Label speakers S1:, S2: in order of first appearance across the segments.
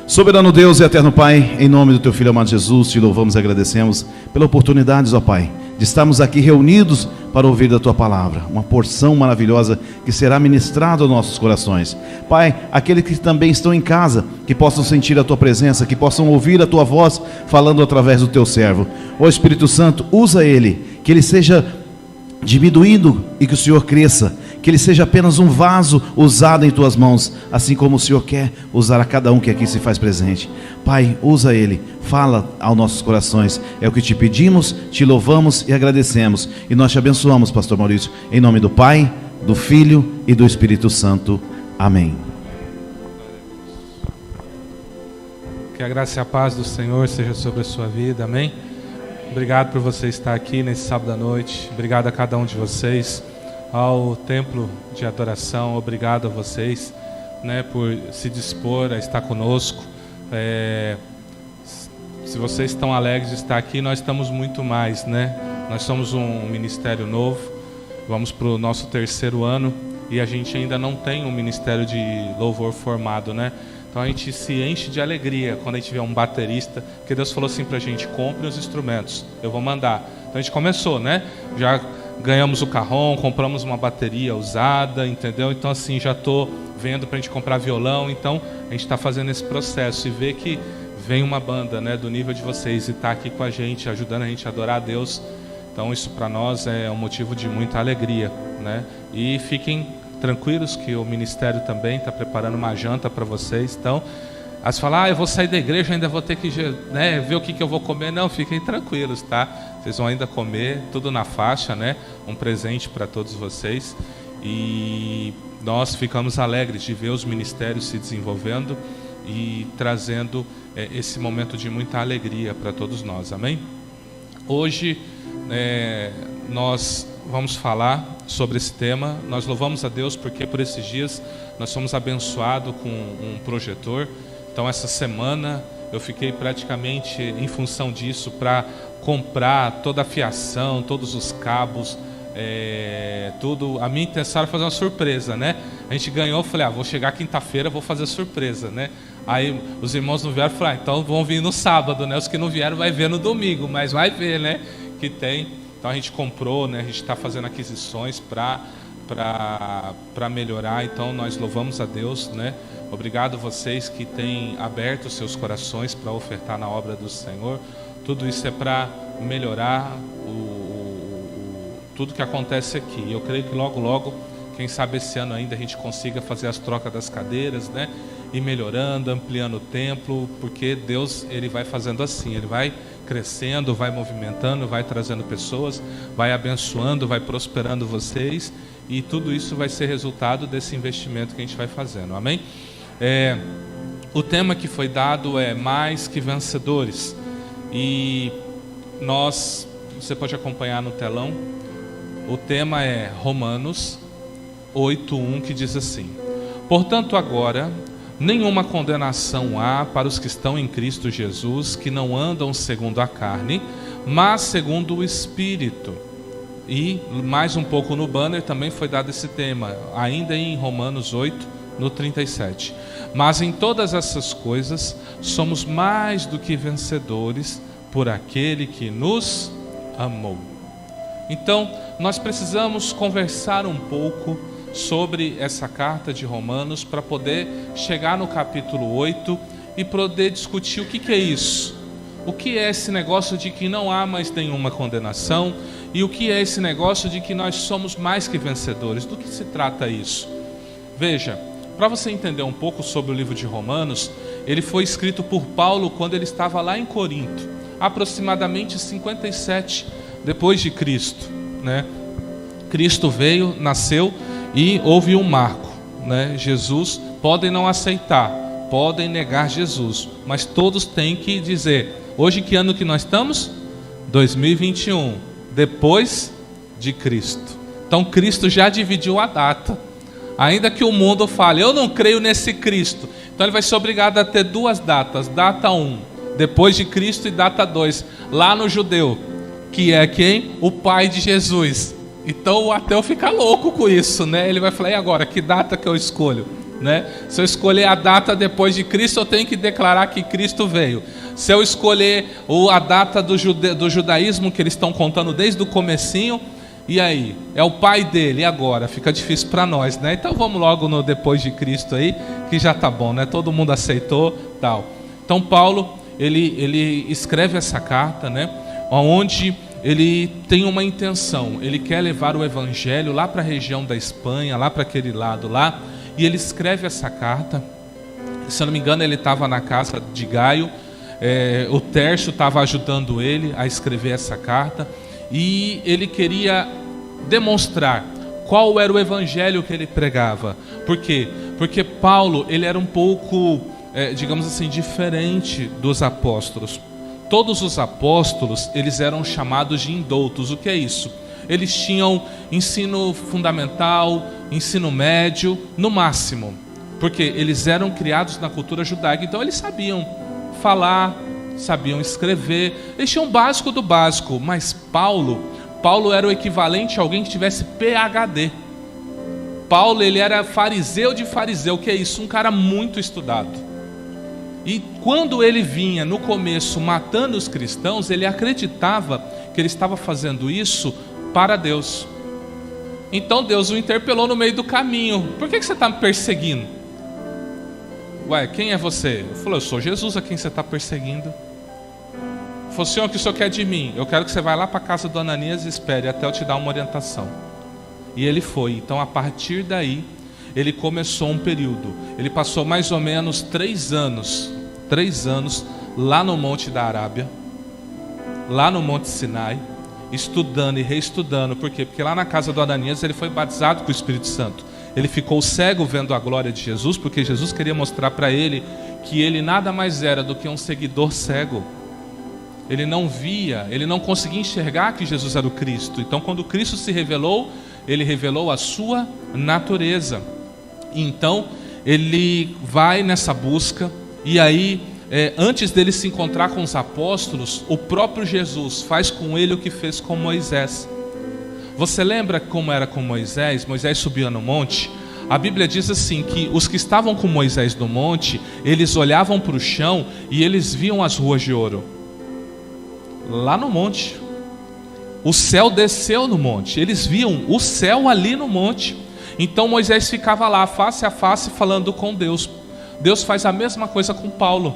S1: Soberano Deus e eterno Pai, em nome do Teu Filho amado Jesus, Te louvamos e agradecemos pela oportunidade, ó Pai, de estarmos aqui reunidos para ouvir da Tua palavra, uma porção maravilhosa que será ministrada aos nossos corações. Pai, aqueles que também estão em casa, que possam sentir a Tua presença, que possam ouvir a Tua voz falando através do Teu servo. Ó Espírito Santo, usa ele, que ele seja diminuído e que o Senhor cresça, que ele seja apenas um vaso usado em Tuas mãos, assim como o Senhor quer usar a cada um que aqui se faz presente. Pai, usa ele, fala aos nossos corações, é o que Te pedimos, Te louvamos e agradecemos, e nós Te abençoamos, Pastor Maurício, em nome do Pai, do Filho e do Espírito Santo. Amém.
S2: Que a graça e a paz do Senhor seja sobre a sua vida, amém? Obrigado por você estar aqui nesse sábado à noite, obrigado a cada um de vocês, ao templo de adoração, obrigado a vocês, né, por se dispor a estar conosco. Se vocês estão alegres de estar aqui, nós estamos muito mais, né? Nós somos um ministério novo, vamos para o nosso 3º ano e a gente ainda não tem um ministério de louvor formado, né? Então a gente se enche de alegria quando a gente vê um baterista, porque Deus falou assim pra gente: compre os instrumentos, eu vou mandar. Então a gente começou, né? Já ganhamos o carrom, compramos uma bateria usada, entendeu? Então assim, já estou vendo pra gente comprar violão. Então a gente está fazendo esse processo e ver que vem uma banda, né, do nível de vocês e está aqui com a gente, ajudando a gente a adorar a Deus. Então isso para nós é um motivo de muita alegria, né? E fiquem tranquilos que o ministério também está preparando uma janta para vocês. Então, as falar, eu vou sair da igreja, ainda vou ter que, né, ver o que eu vou comer. Não, fiquem tranquilos, tá? Vocês vão ainda comer, tudo na faixa, né? Um presente para todos vocês. E nós ficamos alegres de ver os ministérios se desenvolvendo e trazendo esse momento de muita alegria para todos nós, amém? Hoje nós vamos falar sobre esse tema. Nós louvamos a Deus porque por esses dias nós fomos abençoados com um projetor. Então essa semana eu fiquei praticamente em função disso para comprar toda a fiação, todos os cabos, tudo. A minha intenção era fazer uma surpresa, né? A gente ganhou, eu falei, vou chegar quinta-feira, vou fazer surpresa, né? Aí os irmãos não vieram, falaram, então vão vir no sábado, né? Os que não vieram vai ver no domingo, mas vai ver, né? Que tem. Então a gente comprou, né? A gente está fazendo aquisições para melhorar. Então nós louvamos a Deus, né? Obrigado a vocês que têm aberto os seus corações para ofertar na obra do Senhor. Tudo isso é para melhorar tudo que acontece aqui. Eu creio que logo, quem sabe esse ano ainda a gente consiga fazer as trocas das cadeiras, né? E melhorando, ampliando o templo, porque Deus, Ele vai fazendo assim, Ele vai crescendo, vai movimentando, vai trazendo pessoas, vai abençoando, vai prosperando vocês, e tudo isso vai ser resultado desse investimento que a gente vai fazendo, amém? O tema que foi dado é mais que vencedores, e você pode acompanhar no telão, o tema é Romanos 8:1, que diz assim: portanto agora nenhuma condenação há para os que estão em Cristo Jesus, que não andam segundo a carne, mas segundo o Espírito. E mais um pouco no banner também foi dado esse tema, ainda em Romanos 8, no 37. Mas em todas essas coisas somos mais do que vencedores por aquele que nos amou. Então, nós precisamos conversar um pouco sobre essa carta de Romanos para poder chegar no capítulo 8 e poder discutir o que é isso. O que é esse negócio de que não há mais nenhuma condenação e o que é esse negócio de que nós somos mais que vencedores. Do que se trata isso? Veja, para você entender um pouco sobre o livro de Romanos, ele foi escrito por Paulo quando ele estava lá em Corinto, aproximadamente 57 depois de Cristo, né? Cristo veio, nasceu e houve um marco, né? Jesus, podem não aceitar, podem negar Jesus, mas todos têm que dizer, hoje que ano que nós estamos? 2021, depois de Cristo. Então Cristo já dividiu a data, ainda que o mundo fale, eu não creio nesse Cristo, então ele vai ser obrigado a ter duas datas, data 1, depois de Cristo, e data 2, lá no judeu, que é quem? O pai de Jesus. Então o ateu fica louco com isso, né? Ele vai falar, e agora, que data que eu escolho? né? Se eu escolher a data depois de Cristo, eu tenho que declarar que Cristo veio. Se eu escolher a data do judaísmo, que eles estão contando desde o comecinho, e aí? É o pai dele, e agora? Fica difícil para nós, né? Então vamos logo no depois de Cristo aí, que já tá bom, né? Todo mundo aceitou, tal. Então Paulo, ele escreve essa carta, né? Onde ele tem uma intenção, ele quer levar o evangelho lá para a região da Espanha, lá para aquele lado lá, e ele escreve essa carta. Se eu não me engano, ele estava na casa de Gaio, o Tércio estava ajudando ele a escrever essa carta, e ele queria demonstrar qual era o evangelho que ele pregava. Por quê? Porque Paulo, ele era um pouco, digamos assim, diferente dos apóstolos. Todos os apóstolos, eles eram chamados de indoutos. O que é isso? Eles tinham ensino fundamental, ensino médio, no máximo. Porque eles eram criados na cultura judaica, então eles sabiam falar, sabiam escrever, eles tinham o básico do básico. Mas Paulo era o equivalente a alguém que tivesse PhD. Paulo, ele era fariseu de fariseu. O que é isso? Um cara muito estudado. E quando ele vinha no começo matando os cristãos, ele acreditava que ele estava fazendo isso para Deus. Então Deus o interpelou no meio do caminho. Por que você está me perseguindo? Ué, quem é você? Ele falou, eu sou Jesus a quem você está perseguindo. Ele falou, Senhor, o que o Senhor quer de mim? Eu quero que você vá lá para a casa do Ananias e espere até eu te dar uma orientação. E ele foi. Então a partir daí, ele começou um período. Ele passou mais ou menos 3 anos lá no Monte da Arábia, lá no Monte Sinai, estudando e reestudando. Por quê? Porque lá na casa do Ananias ele foi batizado com o Espírito Santo. Ele ficou cego vendo a glória de Jesus, porque Jesus queria mostrar para ele que ele nada mais era do que um seguidor cego. Ele não via, ele não conseguia enxergar que Jesus era o Cristo. Então quando Cristo se revelou, ele revelou a sua natureza. Então ele vai nessa busca, e aí antes dele se encontrar com os apóstolos, o próprio Jesus faz com ele o que fez com Moisés. Você lembra como era com Moisés? Moisés subia no monte. A Bíblia diz assim, que os que estavam com Moisés no monte, eles olhavam para o chão e eles viam as ruas de ouro lá no monte. O céu desceu no monte, eles viam o céu ali no monte. Então Moisés ficava lá face a face falando com Deus. Deus faz a mesma coisa com Paulo,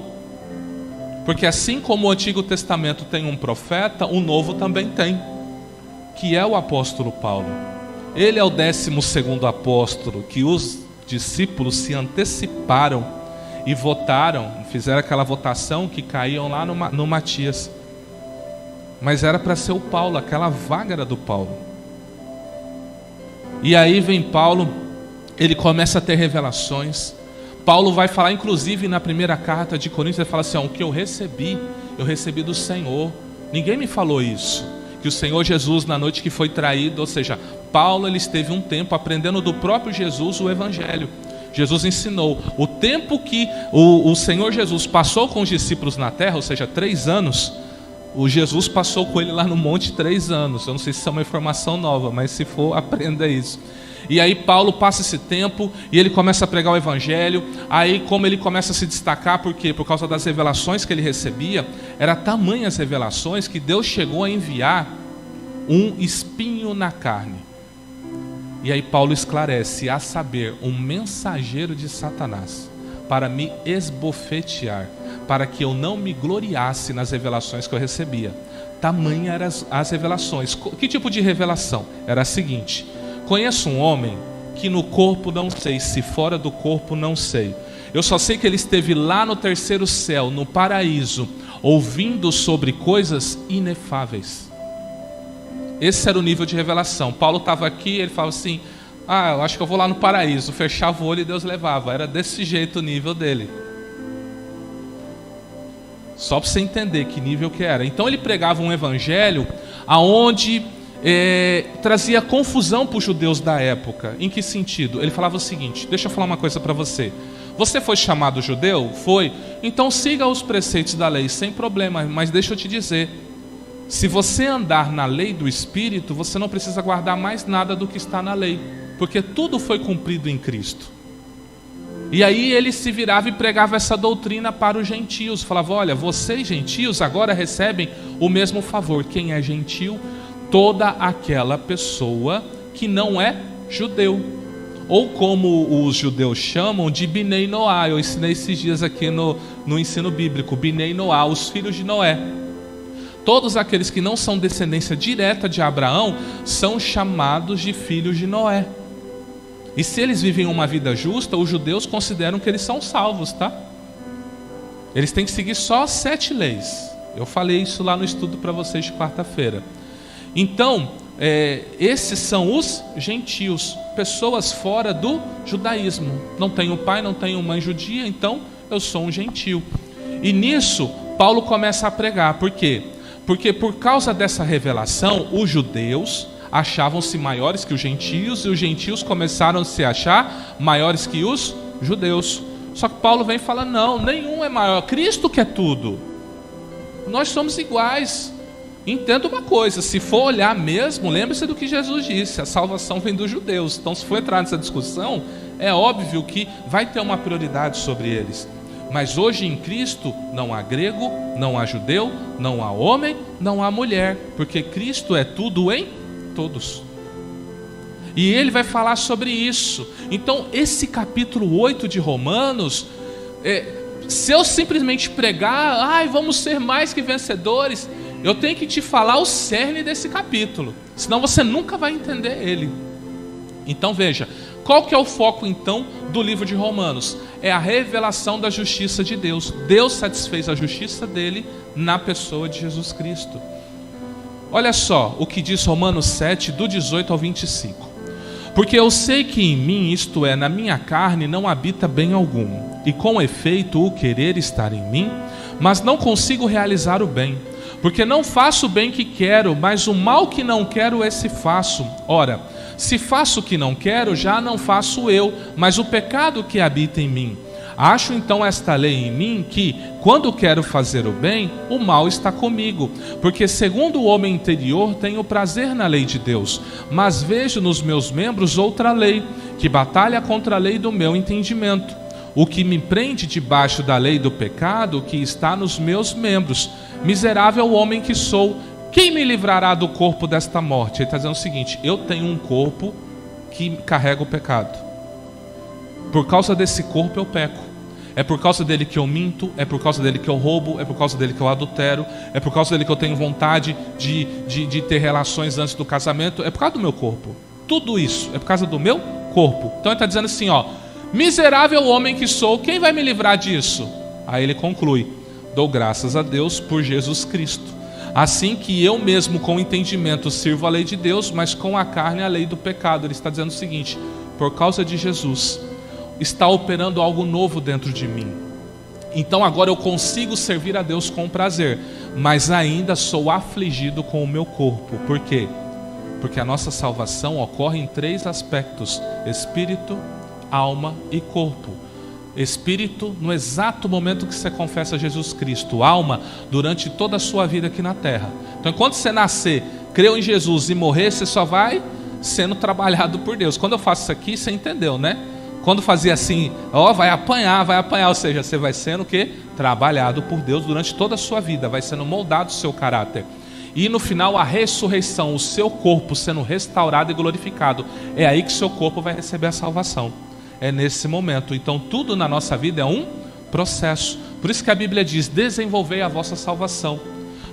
S2: porque assim como o Antigo Testamento tem um profeta, o Novo também tem, que é o apóstolo Paulo. Ele é o 12º apóstolo, que os discípulos se anteciparam e votaram, fizeram aquela votação que caíam lá no Matias. Mas era para ser o Paulo, aquela vaga era do Paulo. E aí vem Paulo, ele começa a ter revelações. Paulo vai falar, inclusive na primeira carta de Coríntios, ele fala assim, o que eu recebi do Senhor. Ninguém me falou isso, que o Senhor Jesus na noite que foi traído, ou seja, Paulo ele esteve um tempo aprendendo do próprio Jesus o Evangelho. Jesus ensinou. O tempo que o Senhor Jesus passou com os discípulos na terra, ou seja, 3 anos, o Jesus passou com ele lá no monte 3 anos. Eu não sei se isso é uma informação nova, mas se for, aprenda isso. E aí Paulo passa esse tempo e ele começa a pregar o Evangelho. Aí como ele começa a se destacar, por quê? Por causa das revelações que ele recebia. Era tamanhas revelações que Deus chegou a enviar um espinho na carne. E aí Paulo esclarece, a saber, um mensageiro de Satanás, para me esbofetear, para que eu não me gloriasse nas revelações que eu recebia. Tamanha eram as revelações. Que tipo de revelação? Era a seguinte: conheço um homem que no corpo não sei, se fora do corpo não sei. Eu só sei que ele esteve lá no 3º céu, no paraíso, ouvindo sobre coisas inefáveis. Esse era o nível de revelação. Paulo estava aqui, ele falava assim, eu acho que eu vou lá no paraíso. Fechava o olho e Deus levava. Era desse jeito o nível dele. Só para você entender que nível que era. Então ele pregava um evangelho aonde trazia confusão para os judeus da época. Em que sentido? Ele falava o seguinte, deixa eu falar uma coisa para você. Você foi chamado judeu? Foi. Então siga os preceitos da lei, sem problema. Mas deixa eu te dizer, se você andar na lei do Espírito, você não precisa guardar mais nada do que está na lei, porque tudo foi cumprido em Cristo. E aí ele se virava e pregava essa doutrina para os gentios. Falava: olha, vocês gentios agora recebem o mesmo favor. Quem é gentil? Toda aquela pessoa que não é judeu. Ou como os judeus chamam de Binei Noá. Eu ensinei esses dias aqui no ensino bíblico. Binei Noá, os filhos de Noé. Todos aqueles que não são descendência direta de Abraão são chamados de filhos de Noé. E se eles vivem uma vida justa, os judeus consideram que eles são salvos, tá? Eles têm que seguir só 7 leis. Eu falei isso lá no estudo para vocês de quarta-feira. Então, esses são os gentios, pessoas fora do judaísmo. Não tenho pai, não tenho mãe judia, então eu sou um gentio. E nisso, Paulo começa a pregar. Por quê? Porque por causa dessa revelação, os judeus achavam-se maiores que os gentios, e os gentios começaram a se achar maiores que os judeus. Só que Paulo vem e fala: não, nenhum é maior, Cristo que é tudo. Nós somos iguais. Entenda uma coisa, se for olhar mesmo, lembre-se do que Jesus disse: a salvação vem dos judeus. Então, se for entrar nessa discussão, é óbvio que vai ter uma prioridade sobre eles. Mas hoje em Cristo não há grego, não há judeu, não há homem, não há mulher, porque Cristo é tudo em todos. E ele vai falar sobre isso. Então esse capítulo 8 de Romanos, se eu simplesmente pregar, vamos ser mais que vencedores, eu tenho que te falar o cerne desse capítulo, senão você nunca vai entender ele. Então veja, qual que é o foco então do livro de Romanos? É a revelação da justiça de Deus. Deus satisfez a justiça dele na pessoa de Jesus Cristo. Olha só o que diz Romanos 7, do 18 ao 25. Porque eu sei que em mim, isto é, na minha carne, não habita bem algum, e com efeito o querer estar em mim, mas não consigo realizar o bem. Porque não faço o bem que quero, mas o mal que não quero, esse faço. Ora, se faço o que não quero, já não faço eu, mas o pecado que habita em mim. Acho então esta lei em mim que, quando quero fazer o bem, o mal está comigo. Porque segundo o homem interior tenho prazer na lei de Deus, mas vejo nos meus membros outra lei, que batalha contra a lei do meu entendimento. O que me prende debaixo da lei do pecado que está nos meus membros. Miserável homem que sou, quem me livrará do corpo desta morte? Ele está dizendo o seguinte: eu tenho um corpo que carrega o pecado. Por causa desse corpo eu peco. É por causa dele que eu minto, é por causa dele que eu roubo, é por causa dele que eu adultero, é por causa dele que eu tenho vontade de ter relações antes do casamento, é por causa do meu corpo. Tudo isso é por causa do meu corpo. Então ele está dizendo assim, miserável homem que sou, quem vai me livrar disso? Aí ele conclui: dou graças a Deus por Jesus Cristo. Assim que eu mesmo com entendimento sirvo a lei de Deus, mas com a carne a lei do pecado. Ele está dizendo o seguinte: por causa de Jesus, está operando algo novo dentro de mim. Então agora eu consigo servir a Deus com prazer, mas ainda sou afligido com o meu corpo. Por quê? Porque a nossa salvação ocorre em 3 aspectos: espírito, alma e corpo. Espírito, no exato momento que você confessa Jesus Cristo. Alma, durante toda a sua vida aqui na terra. Então enquanto você nascer, creu em Jesus e morrer, você só vai sendo trabalhado por Deus. Quando eu faço isso aqui, você entendeu, né? Quando fazia assim, vai apanhar, ou seja, você vai sendo o quê? Trabalhado por Deus durante toda a sua vida, vai sendo moldado o seu caráter. E no final a ressurreição, o seu corpo sendo restaurado e glorificado, é aí que o seu corpo vai receber a salvação. É nesse momento. Então tudo na nossa vida é um processo. Por isso que a Bíblia diz: desenvolvei a vossa salvação.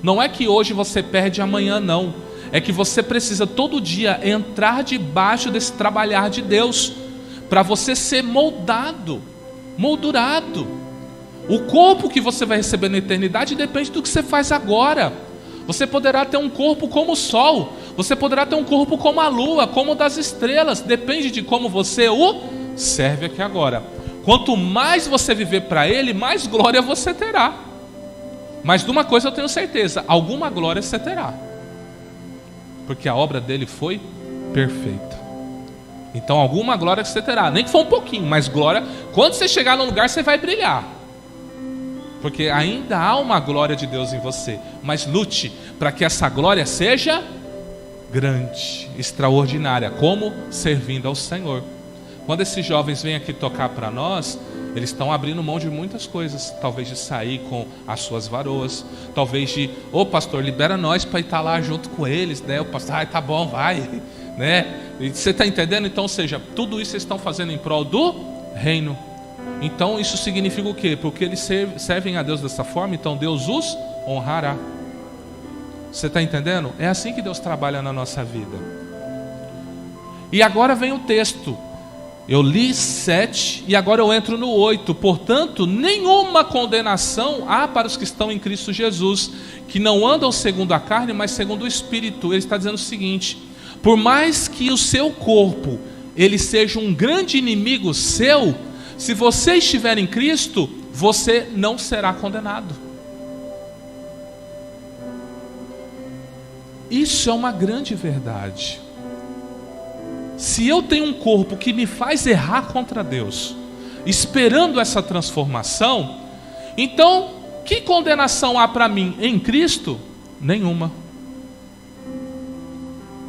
S2: Não é que hoje você perde amanhã, não. É que você precisa todo dia entrar debaixo desse trabalhar de Deus, para você ser moldado, moldurado. O corpo que você vai receber na eternidade depende do que você faz agora. Você poderá ter um corpo como o sol, você poderá ter um corpo como a lua, como o das estrelas. Depende de como você o serve aqui agora. Quanto mais você viver para Ele, mais glória você terá. Mas de uma coisa eu tenho certeza: alguma glória você terá, porque a obra dele foi perfeita. Então alguma glória você terá, nem que for um pouquinho, mas glória. Quando você chegar no lugar, você vai brilhar, porque ainda há uma glória de Deus em você. Mas lute para que essa glória seja grande, extraordinária. Como? Servindo ao Senhor. Quando esses jovens vêm aqui tocar para nós, eles estão abrindo mão de muitas coisas. Talvez de sair com as suas varoas. Talvez de, pastor, libera nós para estar lá junto com eles, né? O pastor, tá bom, vai, né? E você está entendendo? Então, ou seja, tudo isso eles estão fazendo em prol do reino. Então isso significa o quê? Porque eles servem a Deus dessa forma, então Deus os honrará. Você está entendendo? É assim que Deus trabalha na nossa vida. E agora vem o texto. Eu li 7 e agora eu entro no 8. Portanto, nenhuma condenação há para os que estão em Cristo Jesus, que não andam segundo a carne, mas segundo o Espírito. Ele está dizendo o seguinte: por mais que o seu corpo ele seja um grande inimigo seu, se você estiver em Cristo, você não será condenado. Isso é uma grande verdade. Se eu tenho um corpo que me faz errar contra Deus, esperando essa transformação, então que condenação há para mim em Cristo? Nenhuma.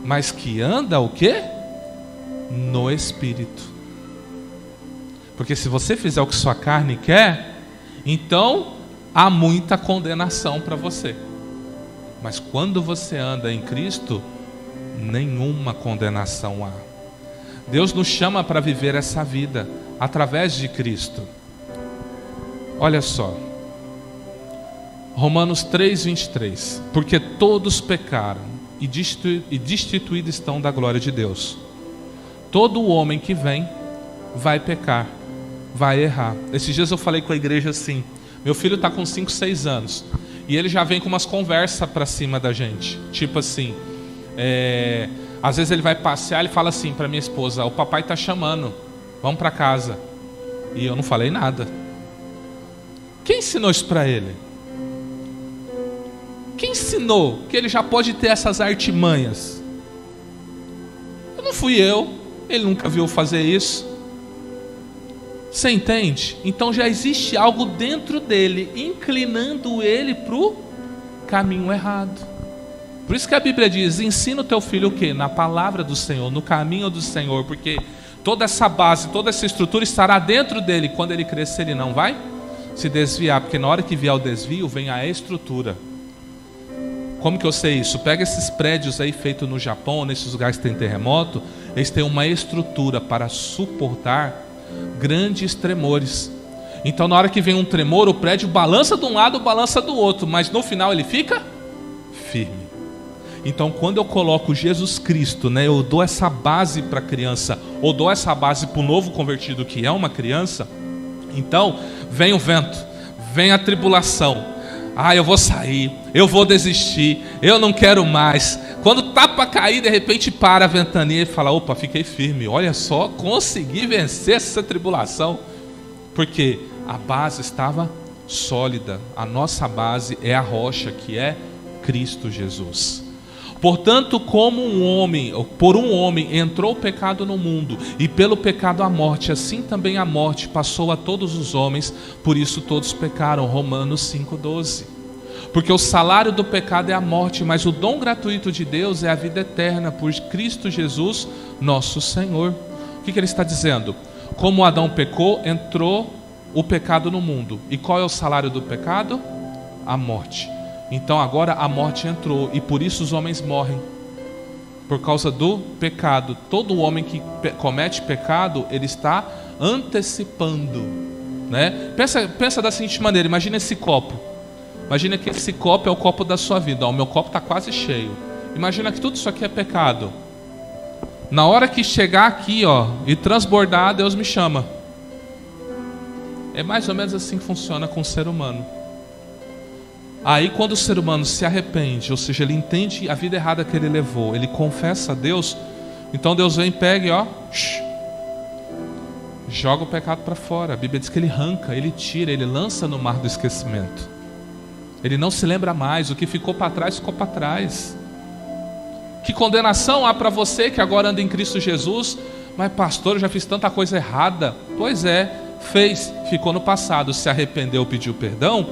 S2: Mas que anda o quê? No Espírito. Porque se você fizer o que sua carne quer, então há muita condenação para você. Mas quando você anda em Cristo, nenhuma condenação há. Deus nos chama para viver essa vida através de Cristo. Olha só, Romanos 3:23. Porque todos pecaram e destituídos estão da glória de Deus. Todo homem que vem vai pecar, vai errar. Esses dias eu falei com a igreja assim: meu filho está com 5, 6 anos e ele já vem com umas conversas para cima da gente. Tipo assim, às vezes ele vai passear e fala assim para minha esposa: o papai está chamando, vamos para casa. E eu não falei nada. Quem ensinou isso para ele? Quem ensinou que ele já pode ter essas artimanhas? Não fui eu. Ele nunca viu fazer isso. Você entende? Então já existe algo dentro dele, inclinando ele para o caminho errado. Por isso que a Bíblia diz: ensina o teu filho o quê? Na palavra do Senhor, no caminho do Senhor. Porque toda essa base, toda essa estrutura estará dentro dele. Quando ele crescer, ele não vai se desviar. Porque na hora que vier o desvio, vem a estrutura. Como que eu sei isso? Pega esses prédios aí feitos no Japão, nesses lugares que tem terremoto. Eles têm uma estrutura para suportar grandes tremores. Então na hora que vem um tremor, o prédio balança de um lado, balança do outro, mas no final ele fica firme. Então quando eu coloco Jesus Cristo, né, eu dou essa base para a criança, ou dou essa base para o novo convertido que é uma criança, então vem o vento, vem a tribulação. Eu vou sair, eu vou desistir, eu não quero mais. Quando tá para cair, de repente para a ventania e fala: opa, fiquei firme, olha só, consegui vencer essa tribulação. Porque a base estava sólida. A nossa base é a rocha, que é Cristo Jesus. Portanto, como por um homem entrou o pecado no mundo, e pelo pecado a morte, assim também a morte passou a todos os homens, por isso todos pecaram. Romanos 5:12. Porque o salário do pecado é a morte, mas o dom gratuito de Deus é a vida eterna por Cristo Jesus, nosso Senhor. O que ele está dizendo? Como Adão pecou, entrou o pecado no mundo. E qual é o salário do pecado? A morte. Então agora a morte entrou, e por isso os homens morrem, por causa do pecado. Todo homem que comete pecado, ele está antecipando, né? Pensa da seguinte maneira: imagina esse copo. Imagina que esse copo é o copo da sua vida. O meu copo está quase cheio. Imagina que tudo isso aqui é pecado. Na hora que chegar aqui, e transbordar, Deus me chama. É mais ou menos assim que funciona com o ser humano. Aí quando o ser humano se arrepende, ou seja, ele entende a vida errada que ele levou, ele confessa a Deus, então Deus vem, pega e joga o pecado para fora. A Bíblia diz que ele arranca, ele tira, ele lança no mar do esquecimento. Ele não se lembra mais, o que ficou para trás, ficou para trás. Que condenação há para você que agora anda em Cristo Jesus? Mas pastor, eu já fiz tanta coisa errada. Pois é, fez, ficou no passado, se arrependeu, pediu perdão,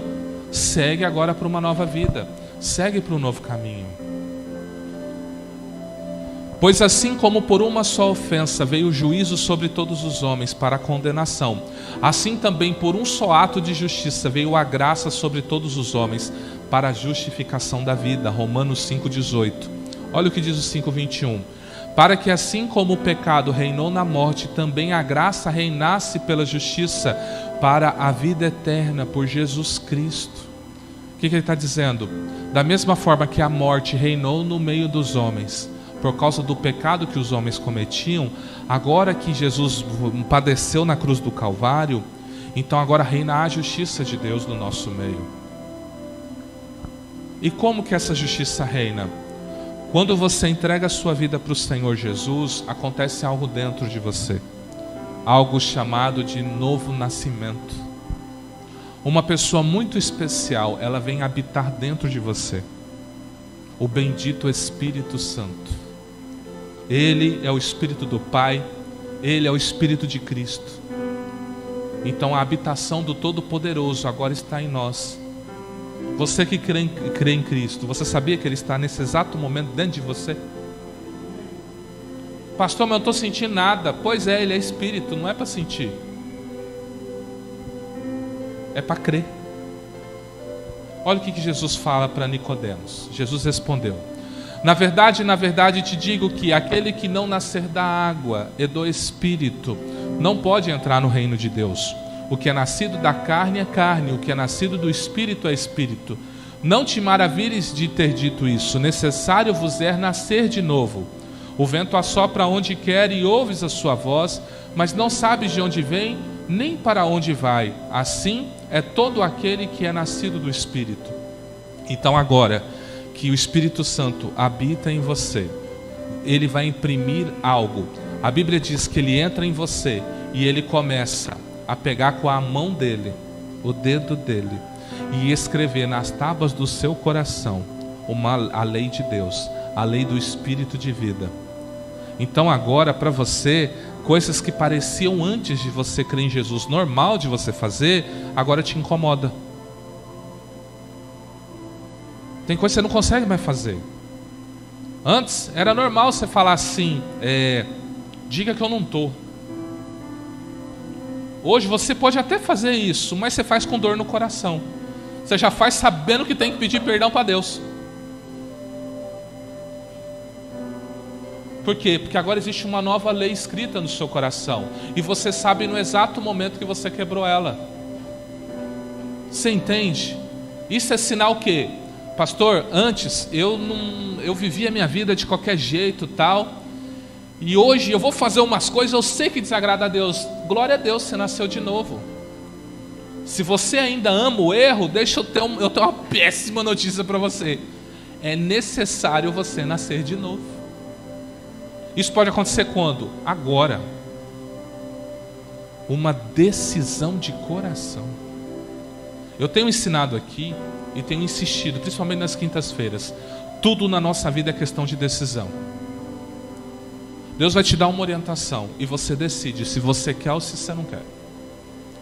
S2: segue agora para uma nova vida, segue para um novo caminho. Pois assim como por uma só ofensa veio o juízo sobre todos os homens para a condenação, assim também por um só ato de justiça veio a graça sobre todos os homens para a justificação da vida. Romanos 5,18. Olha o que diz o 5,21. Para que assim como o pecado reinou na morte, também a graça reinasse pela justiça para a vida eterna por Jesus Cristo. O que ele está dizendo? Da mesma forma que a morte reinou no meio dos homens, por causa do pecado que os homens cometiam, agora que Jesus padeceu na cruz do Calvário, então agora reina a justiça de Deus no nosso meio. E como que essa justiça reina? Quando você entrega a sua vida para o Senhor Jesus, acontece algo dentro de você, algo chamado de novo nascimento. Uma pessoa muito especial, ela vem habitar dentro de você, o bendito Espírito Santo. Ele é o Espírito do Pai, Ele é o Espírito de Cristo. Então a habitação do Todo-Poderoso agora está em nós. Você que crê em Cristo, você sabia que Ele está nesse exato momento dentro de você? Pastor, mas eu não estou sentindo nada. Pois é, Ele é Espírito, não é para sentir, é para crer. Olha o que Jesus fala para Nicodemos. Jesus respondeu: na verdade te digo que aquele que não nascer da água e do Espírito não pode entrar no reino de Deus. O que é nascido da carne é carne, o que é nascido do Espírito é Espírito. Não te maravilhes de ter dito isso, necessário vos é nascer de novo. O vento assopra onde quer e ouves a sua voz, mas não sabes de onde vem, nem para onde vai. Assim é todo aquele que é nascido do Espírito. Então agora que o Espírito Santo habita em você, Ele vai imprimir algo. A Bíblia diz que Ele entra em você e Ele começa a pegar com a mão dele, o dedo dele, e escrever nas tábuas do seu coração a lei de Deus, a lei do Espírito de vida. Então agora para você, coisas que pareciam antes de você crer em Jesus normal de você fazer, agora te incomoda. Tem coisa que você não consegue mais fazer. Antes era normal você falar assim, diga que eu não estou. Hoje você pode até fazer isso, mas você faz com dor no coração. Você já faz sabendo que tem que pedir perdão para Deus. Por quê? Porque agora existe uma nova lei escrita no seu coração, e você sabe no exato momento que você quebrou ela. Você entende? Isso é sinal que, pastor, antes eu vivia a minha vida de qualquer jeito, tal, e hoje eu vou fazer umas coisas, eu sei que desagrada a Deus. Glória a Deus, você nasceu de novo. Se você ainda ama o erro, deixa eu ter uma péssima notícia para você. É necessário você nascer de novo. Isso pode acontecer quando? Agora. Uma decisão de coração. Eu tenho ensinado aqui e tenho insistido, principalmente nas quintas-feiras, tudo na nossa vida é questão de decisão. Deus vai te dar uma orientação e você decide se você quer ou se você não quer.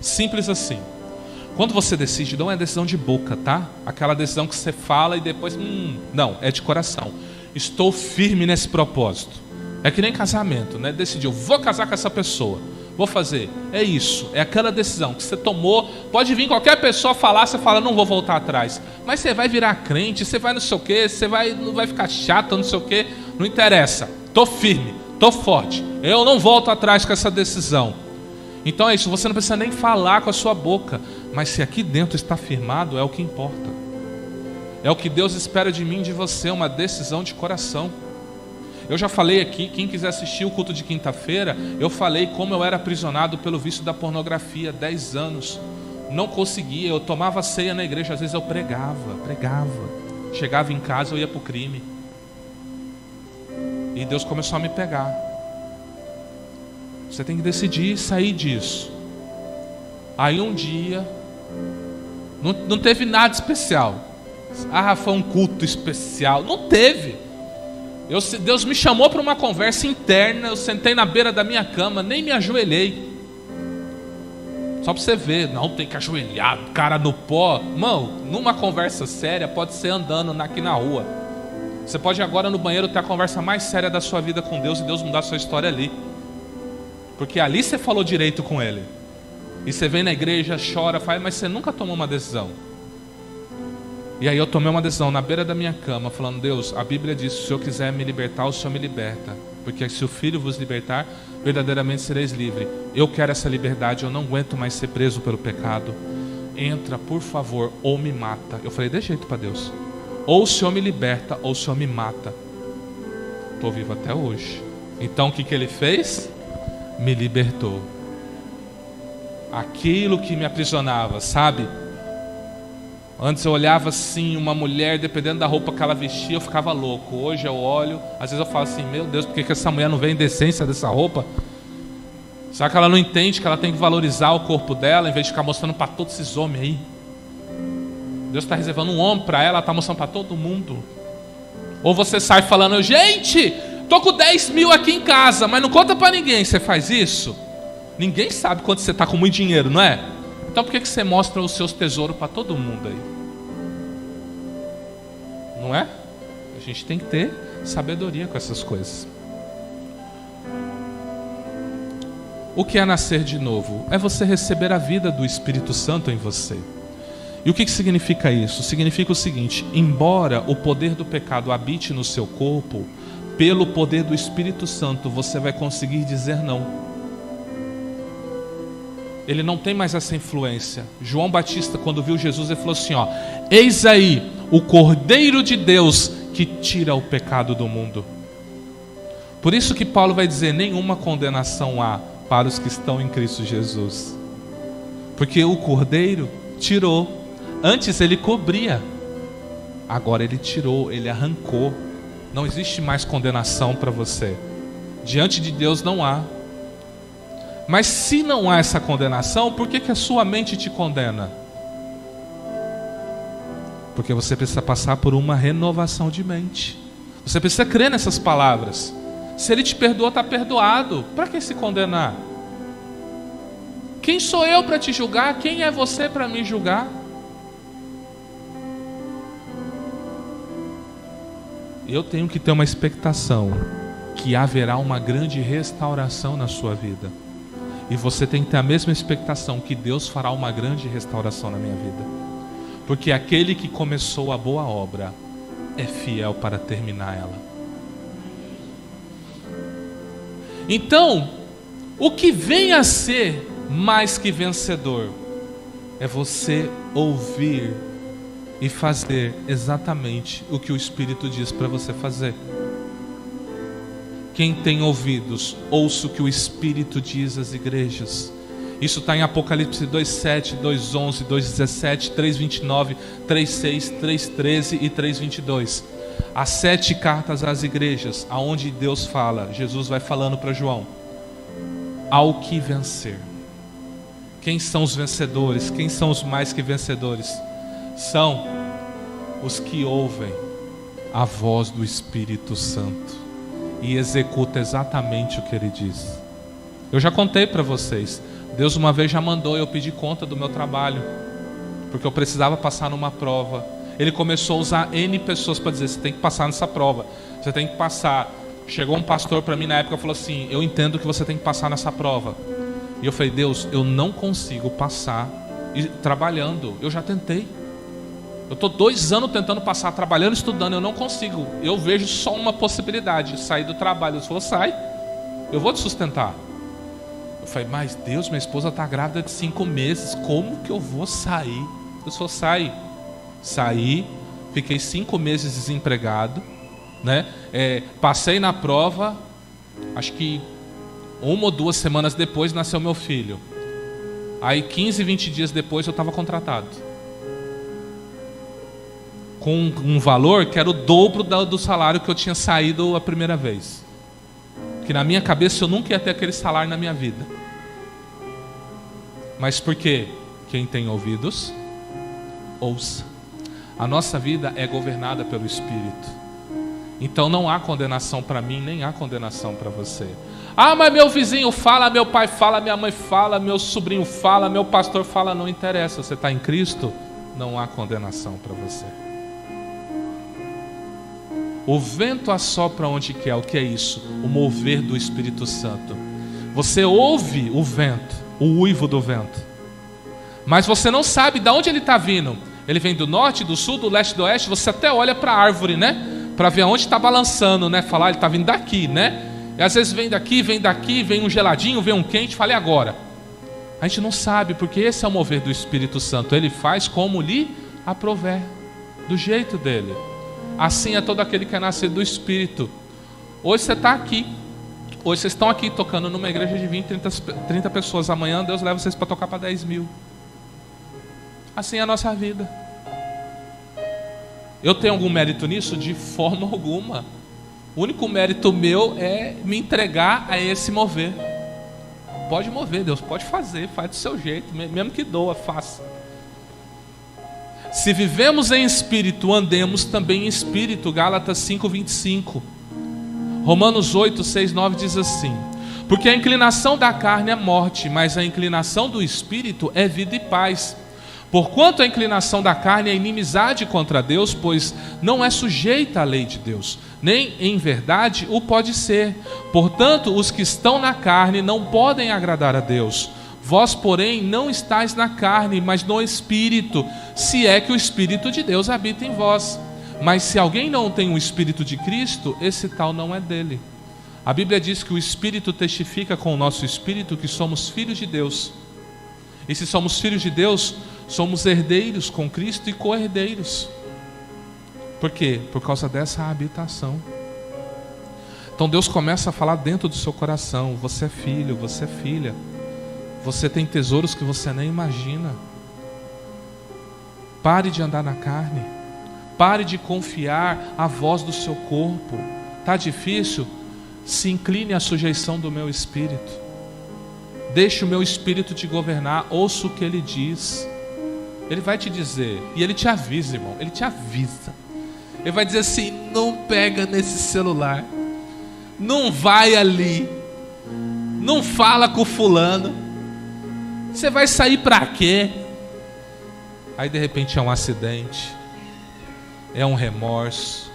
S2: Simples assim. Quando você decide, não é decisão de boca, tá? Aquela decisão que você fala e depois, não, é de coração. Estou firme nesse propósito. É que nem casamento, né? Decidiu, vou casar com essa pessoa, vou fazer. É isso, é aquela decisão que você tomou. Pode vir qualquer pessoa falar, você fala, não vou voltar atrás. Mas você vai virar crente, você vai não sei o quê, não vai ficar chato, não sei o quê. Não interessa, estou firme. Estou forte, eu não volto atrás com essa decisão. Então é isso, você não precisa nem falar com a sua boca, mas se aqui dentro está firmado, é o que importa. É o que Deus espera de mim e de você, uma decisão de coração. Eu já falei aqui, quem quiser assistir o culto de quinta-feira, eu falei como eu era aprisionado pelo vício da pornografia, 10 anos. Não conseguia, eu tomava ceia na igreja, às vezes eu pregava. Chegava em casa, eu ia para o crime. E Deus começou a me pegar. Você tem que decidir sair disso. Aí um dia, não teve nada especial. Foi um culto especial. Não teve. Deus me chamou para uma conversa interna. Eu sentei na beira da minha cama, nem me ajoelhei. Só para você ver, não tem que ajoelhar, cara no pó. Irmão, numa conversa séria pode ser andando aqui na rua. Você pode agora no banheiro ter a conversa mais séria da sua vida com Deus e Deus mudar a sua história ali. Porque ali você falou direito com Ele. E você vem na igreja, chora, faz, mas você nunca tomou uma decisão. E aí eu tomei uma decisão na beira da minha cama, falando: Deus, a Bíblia diz, se o Senhor quiser me libertar, o Senhor me liberta. Porque se o Filho vos libertar, verdadeiramente sereis livres. Eu quero essa liberdade, eu não aguento mais ser preso pelo pecado. Entra, por favor, ou me mata. Eu falei desse jeito para Deus: ou o Senhor me liberta, ou o Senhor me mata. Estou vivo até hoje. Então o que Ele fez? Me libertou. Aquilo que me aprisionava, sabe? Antes eu olhava assim, uma mulher, dependendo da roupa que ela vestia, eu ficava louco. Hoje eu olho, às vezes eu falo assim: meu Deus, por que essa mulher não vê a indecência dessa roupa? Será que ela não entende que ela tem que valorizar o corpo dela, em vez de ficar mostrando para todos esses homens aí? Deus está reservando um homem para ela, está mostrando para todo mundo. Ou você sai falando: gente, tô com 10 mil aqui em casa, mas não conta para ninguém. Você faz isso? Ninguém sabe quanto você está com muito dinheiro, não é? Então por que você mostra os seus tesouros para todo mundo aí? Não é? A gente tem que ter sabedoria com essas coisas. O que é nascer de novo? É você receber a vida do Espírito Santo em você. E o que significa isso? Significa o seguinte: embora o poder do pecado habite no seu corpo, pelo poder do Espírito Santo você vai conseguir dizer não. Ele não tem mais essa influência. João Batista, quando viu Jesus, ele falou assim: eis aí o Cordeiro de Deus que tira o pecado do mundo. Por isso que Paulo vai dizer: nenhuma condenação há para os que estão em Cristo Jesus. Porque o Cordeiro tirou. Antes ele cobria, agora ele tirou, ele arrancou. Não existe mais condenação para você. Diante de Deus não há. Mas se não há essa condenação, por que a sua mente te condena? Porque você precisa passar por uma renovação de mente. Você precisa crer nessas palavras. Se Ele te perdoou, está perdoado. Para que se condenar? Quem sou eu para te julgar? Quem é você para me julgar? Eu tenho que ter uma expectação que haverá uma grande restauração na sua vida. E você tem que ter a mesma expectação que Deus fará uma grande restauração na minha vida. Porque aquele que começou a boa obra é fiel para terminar ela. Então, o que vem a ser mais que vencedor é você ouvir e fazer exatamente o que o Espírito diz para você fazer. Quem tem ouvidos, ouça o que o Espírito diz às igrejas. Isso está em Apocalipse 2:7, 2:11, 2:17, 3:29, 3:6, 3:13 e 3:22. As 7 cartas às igrejas, aonde Deus fala, Jesus vai falando para João: ao que vencer. Quem são os vencedores? Quem são os mais que vencedores? São os que ouvem a voz do Espírito Santo e executa exatamente o que Ele diz. Eu já contei para vocês, Deus uma vez já mandou eu pedir conta do meu trabalho, porque eu precisava passar numa prova. Ele começou a usar N pessoas para dizer: você tem que passar nessa prova, você tem que passar. Chegou um pastor para mim na época e falou assim: eu entendo que você tem que passar nessa prova. E eu falei: Deus, eu não consigo passar trabalhando, eu já tentei. Eu estou 2 anos tentando passar, trabalhando, estudando, eu não consigo. Eu vejo só uma possibilidade: sair do trabalho. Ele falou: sai, eu vou te sustentar. Eu falei: mas Deus, minha esposa está grávida de 5 meses, como que eu vou sair? Ele falou: sai. Saí, fiquei 5 meses desempregado, né? Passei na prova, acho que 1 ou 2 semanas depois nasceu meu filho. Aí 15, 20 dias depois eu estava contratado, com um valor que era o dobro do salário que eu tinha saído a primeira vez. Que na minha cabeça eu nunca ia ter aquele salário na minha vida. Mas por quê? Quem tem ouvidos, ouça. A nossa vida é governada pelo Espírito. Então não há condenação para mim, nem há condenação para você. Ah, mas meu vizinho fala, meu pai fala, minha mãe fala, meu sobrinho fala, meu pastor fala. Não interessa, você está em Cristo, não há condenação para você. O vento assopra onde quer. O que é isso? O mover do Espírito Santo. Você ouve o vento, o uivo do vento, mas você não sabe de onde ele está vindo. Ele vem do norte, do sul, do leste, do oeste. Você até olha para a árvore, né? Para ver aonde está balançando, né? Falar, ele está vindo daqui, né? E às vezes vem daqui, vem um geladinho, vem um quente. Fale agora. A gente não sabe, porque esse é o mover do Espírito Santo. Ele faz como lhe aprouver, do jeito dele. Assim é todo aquele que é nascido do Espírito. Hoje você está aqui. Hoje vocês estão aqui tocando numa igreja de 20, 30 pessoas. Amanhã Deus leva vocês para tocar para 10 mil. Assim é a nossa vida. Eu tenho algum mérito nisso? De forma alguma. O único mérito meu é me entregar a esse mover. Pode mover, Deus, pode fazer, faz do seu jeito, mesmo que doa, faça. Se vivemos em espírito, andemos também em espírito. Gálatas 5:25. Romanos 8, 6, 9 diz assim: porque a inclinação da carne é morte, mas a inclinação do espírito é vida e paz. Porquanto a inclinação da carne é inimizade contra Deus, pois não é sujeita à lei de Deus, nem em verdade o pode ser. Portanto, os que estão na carne não podem agradar a Deus. Vós, porém, não estáis na carne, mas no Espírito, se é que o Espírito de Deus habita em vós. Mas se alguém não tem o Espírito de Cristo, esse tal não é dele. A Bíblia diz que o Espírito testifica com o nosso Espírito que somos filhos de Deus. E se somos filhos de Deus, somos herdeiros com Cristo e co-herdeiros. Por quê? Por causa dessa habitação. Então Deus começa a falar dentro do seu coração: você é filho, você é filha. Você tem tesouros que você nem imagina. Pare de andar na carne. Pare de confiar à voz do seu corpo. Está difícil? Se incline à sujeição do meu Espírito. Deixe o meu Espírito te governar. Ouça o que Ele diz. Ele vai te dizer, e Ele te avisa, irmão. Ele te avisa. Ele vai dizer assim: não pega nesse celular, não vai ali, não fala com o fulano. Você vai sair para quê? Aí de repente é um acidente, é um remorso,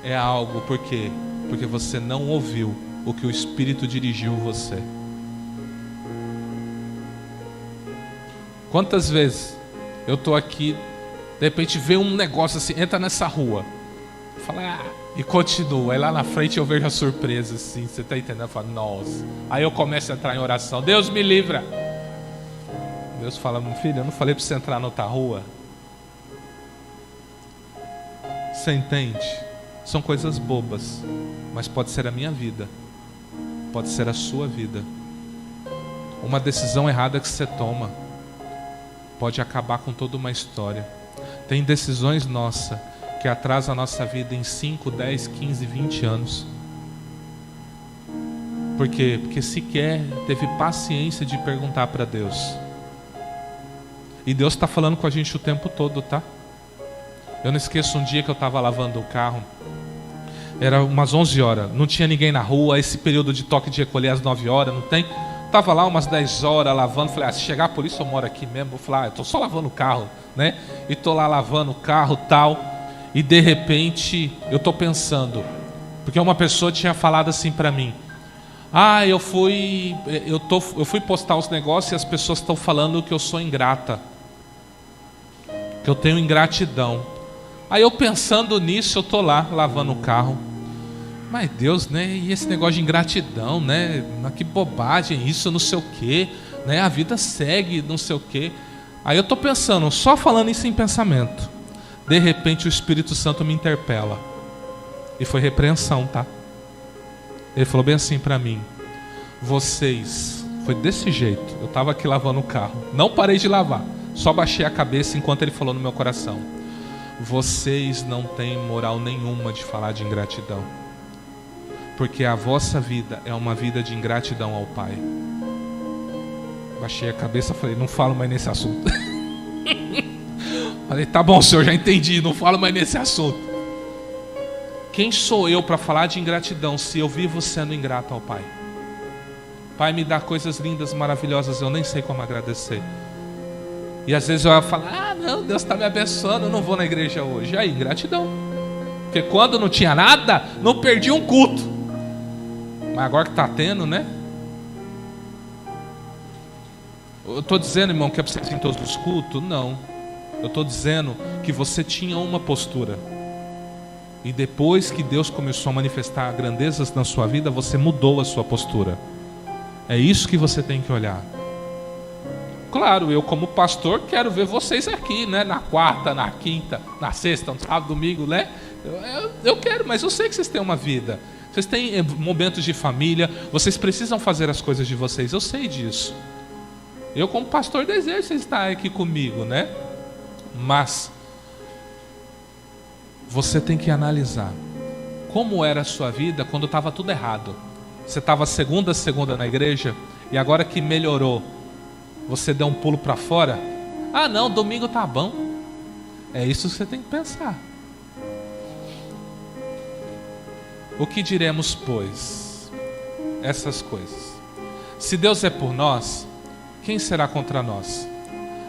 S2: é algo. Por quê? Porque você não ouviu o que o Espírito dirigiu você. Quantas vezes eu estou aqui, de repente vê um negócio assim, entra nessa rua, fala, e continua. Aí lá na frente eu vejo a surpresa assim, você está entendendo? Eu falo, nossa. Aí eu começo a entrar em oração: Deus me livra. Deus fala: meu filho, eu não falei para você entrar na outra rua? Você entende? São coisas bobas, mas pode ser a minha vida, pode ser a sua vida. Uma decisão errada que você toma pode acabar com toda uma história. Tem decisões nossas que atrasam a nossa vida em 5, 10, 15, 20 anos. Por quê? Porque sequer teve paciência de perguntar para Deus. E Deus está falando com a gente o tempo todo, tá? Eu não esqueço um dia que eu estava lavando o carro. Era umas 11 horas, não tinha ninguém na rua. Esse período de toque de recolher às 9 horas, não tem? Estava lá umas 10 horas lavando. Falei, se chegar por isso eu moro aqui mesmo. Vou falar, eu estou só lavando o carro, né? E estou lá lavando o carro e tal. E de repente eu estou pensando, porque uma pessoa tinha falado assim para mim: eu fui postar os negócios e as pessoas estão falando que eu sou ingrata, que eu tenho ingratidão. Aí eu pensando nisso, eu estou lá lavando o carro. Mas Deus, né? E esse negócio de ingratidão, né? Que bobagem, isso não sei o quê, né? A vida segue, não sei o quê. Aí eu estou pensando, só falando isso em pensamento. De repente o Espírito Santo me interpela. E foi repreensão, tá? Ele falou bem assim para mim: vocês, foi desse jeito. Eu estava aqui lavando o carro, não parei de lavar, só baixei a cabeça enquanto ele falou no meu coração: vocês não têm moral nenhuma de falar de ingratidão, porque a vossa vida é uma vida de ingratidão ao Pai. Baixei a cabeça e falei: não falo mais nesse assunto. Falei: tá bom, senhor, já entendi, não falo mais nesse assunto. Quem sou eu para falar de ingratidão se eu vivo sendo ingrato ao Pai? Pai me dá coisas lindas, maravilhosas, eu nem sei como agradecer. E às vezes eu falo: não, Deus está me abençoando, eu não vou na igreja hoje. E aí, ingratidão. Porque quando não tinha nada, não perdia um culto. Mas agora que está tendo, né? Eu estou dizendo, irmão, que é para você ir em todos os cultos? Não. Eu estou dizendo que você tinha uma postura. E depois que Deus começou a manifestar grandezas na sua vida, você mudou a sua postura. É isso que você tem que olhar. Claro, eu como pastor quero ver vocês aqui, né? Na quarta, na quinta, na sexta, no sábado, domingo, né? Eu quero, mas eu sei que vocês têm uma vida. Vocês têm momentos de família. Vocês precisam fazer as coisas de vocês. Eu sei disso. Eu como pastor desejo vocês estarem aqui comigo, né? Mas você tem que analisar como era a sua vida quando estava tudo errado. Você estava segunda na igreja e agora que melhorou, você deu um pulo para fora. Ah não, domingo tá bom. É isso que você tem que pensar. O que diremos, pois? Essas coisas. Se Deus é por nós, quem será contra nós?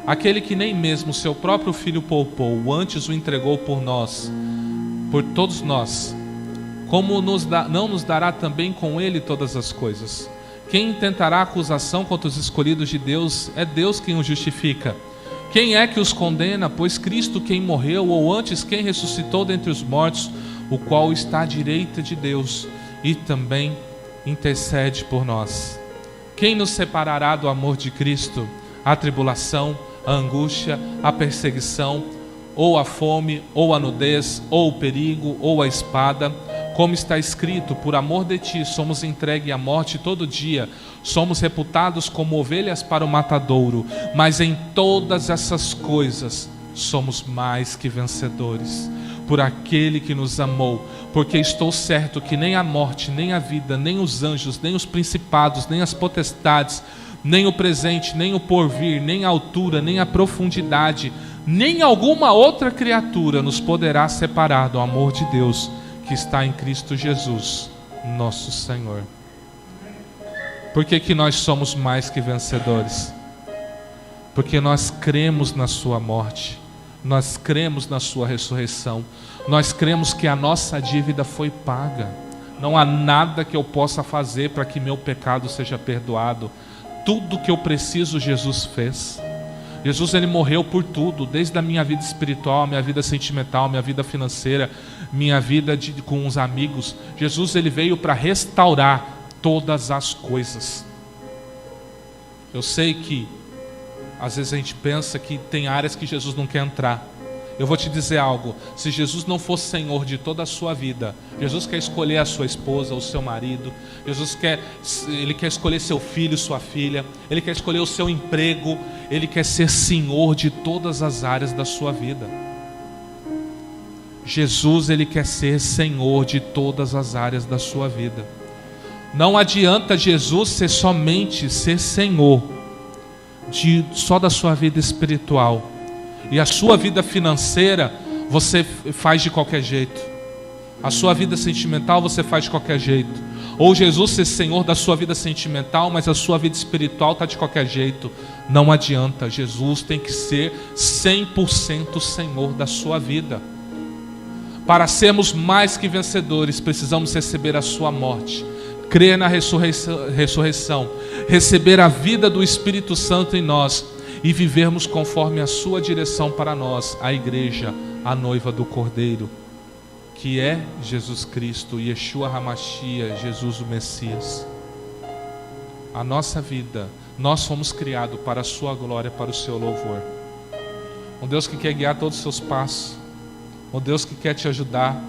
S2: Aquele que nem mesmo seu próprio filho poupou, antes o entregou por nós, por todos nós, como não nos dará também com ele todas as coisas? Quem intentará acusação contra os escolhidos de Deus? É Deus quem os justifica. Quem é que os condena? Pois Cristo quem morreu, ou antes quem ressuscitou dentre os mortos, o qual está à direita de Deus e também intercede por nós. Quem nos separará do amor de Cristo? A tribulação, a angústia, a perseguição, ou a fome, ou a nudez, ou o perigo, ou a espada. Como está escrito, por amor de ti somos entregues à morte todo dia, somos reputados como ovelhas para o matadouro, mas em todas essas coisas somos mais que vencedores, por aquele que nos amou, porque estou certo que nem a morte, nem a vida, nem os anjos, nem os principados, nem as potestades, nem o presente, nem o porvir, nem a altura, nem a profundidade, nem alguma outra criatura nos poderá separar do amor de Deus que está em Cristo Jesus, nosso Senhor. Por que nós somos mais que vencedores? Porque nós cremos na sua morte, nós cremos na sua ressurreição, nós cremos que a nossa dívida foi paga. Não há nada que eu possa fazer para que meu pecado seja perdoado. Tudo que eu preciso, Jesus fez. Jesus, ele morreu por tudo, desde a minha vida espiritual, minha vida sentimental, minha vida financeira, minha vida com os amigos. Jesus, ele veio para restaurar todas as coisas. Eu sei que às vezes a gente pensa que tem áreas que Jesus não quer entrar. Eu vou te dizer algo: se Jesus não fosse Senhor de toda a sua vida, Jesus quer escolher a sua esposa, o seu marido, Ele quer escolher seu filho, sua filha, Ele quer escolher o seu emprego, Ele quer ser Senhor de todas as áreas da sua vida. Jesus, ele quer ser Senhor de todas as áreas da sua vida. Não adianta Jesus ser Senhor só da sua vida espiritual, e a sua vida financeira você faz de qualquer jeito, a sua vida sentimental você faz de qualquer jeito, ou Jesus ser Senhor da sua vida sentimental, mas a sua vida espiritual está de qualquer jeito. Não adianta, Jesus tem que ser 100% Senhor da sua vida. Para sermos mais que vencedores, precisamos receber a sua morte, crer na ressurreição, receber a vida do Espírito Santo em nós e vivermos conforme a sua direção para nós, a igreja, a noiva do Cordeiro, que é Jesus Cristo, Yeshua HaMashiach, Jesus o Messias. A nossa vida, nós fomos criados para a sua glória, para o seu louvor. Um Deus que quer guiar todos os seus passos, um Deus que quer te ajudar.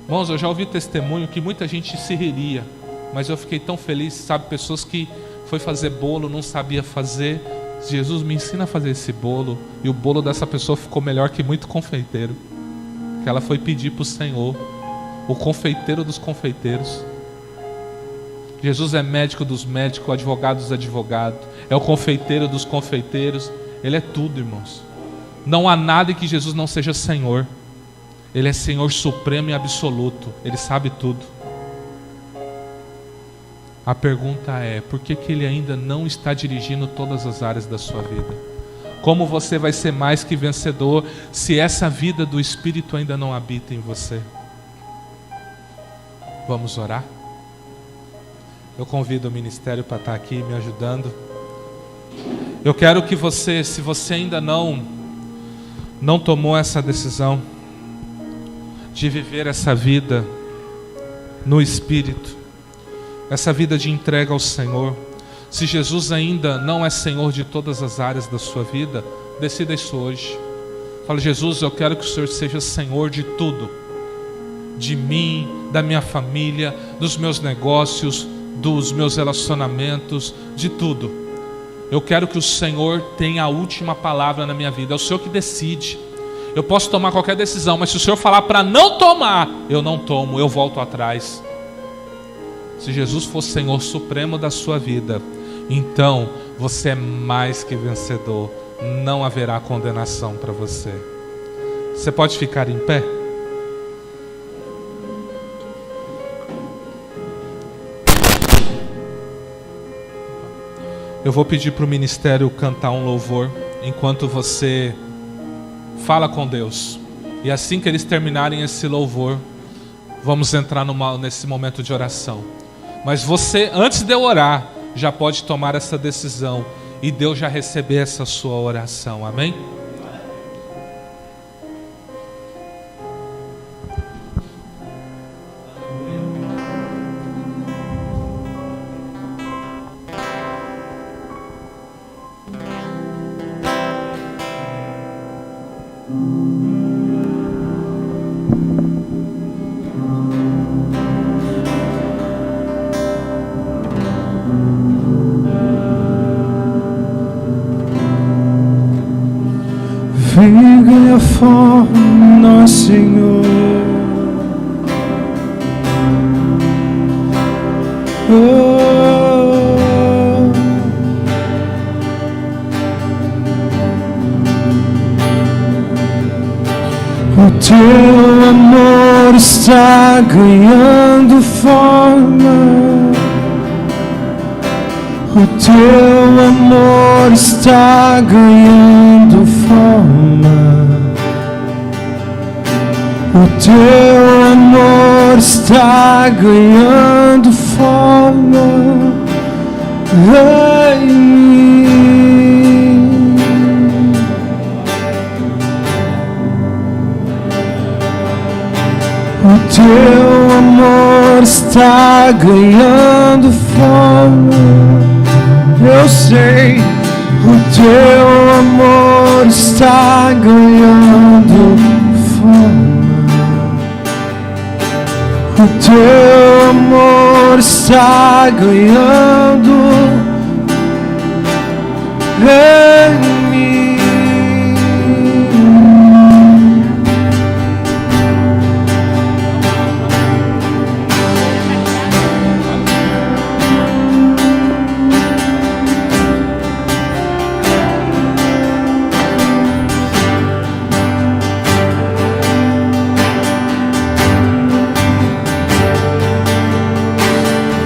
S2: Irmãos, eu já ouvi testemunho que muita gente se riria, mas eu fiquei tão feliz, sabe, pessoas que foi fazer bolo, não sabia fazer. Jesus, me ensina a fazer esse bolo. E o bolo dessa pessoa ficou melhor que muito confeiteiro, que ela foi pedir para o Senhor, o confeiteiro dos confeiteiros. Jesus é médico dos médicos, advogado dos advogados, é o confeiteiro dos confeiteiros. Ele é tudo, irmãos. Não há nada em que Jesus não seja Senhor. Ele é Senhor supremo e absoluto. Ele sabe tudo. A pergunta é: por que Ele ainda não está dirigindo todas as áreas da sua vida? Como você vai ser mais que vencedor se essa vida do Espírito ainda não habita em você? Vamos orar? Eu convido o ministério para estar aqui me ajudando. Eu quero que você, se você ainda não tomou essa decisão de viver essa vida no Espírito, essa vida de entrega ao Senhor, se Jesus ainda não é Senhor de todas as áreas da sua vida, decida isso hoje. Fala: Jesus, eu quero que o Senhor seja Senhor de tudo, de mim, da minha família, dos meus negócios, dos meus relacionamentos, de tudo. Eu quero que o Senhor tenha a última palavra na minha vida. É o Senhor que decide. Eu posso tomar qualquer decisão, mas se o Senhor falar para não tomar, eu não tomo, eu volto atrás. Se Jesus for Senhor supremo da sua vida, então você é mais que vencedor. Não haverá condenação para você. Você pode ficar em pé? Eu vou pedir para o ministério cantar um louvor enquanto você fala com Deus. E assim que eles terminarem esse louvor, vamos entrar nesse momento de oração. Mas você, antes de eu orar, já pode tomar essa decisão e Deus já receber essa sua oração. Amém?
S3: Vem ganha forma, Senhor. O teu amor está ganhando forma. O teu amor está ganhando forma. O teu amor está ganhando forma em mim. O teu amor está ganhando forma. Eu sei, o teu amor está ganhando forma. O teu amor está ganhando em mim.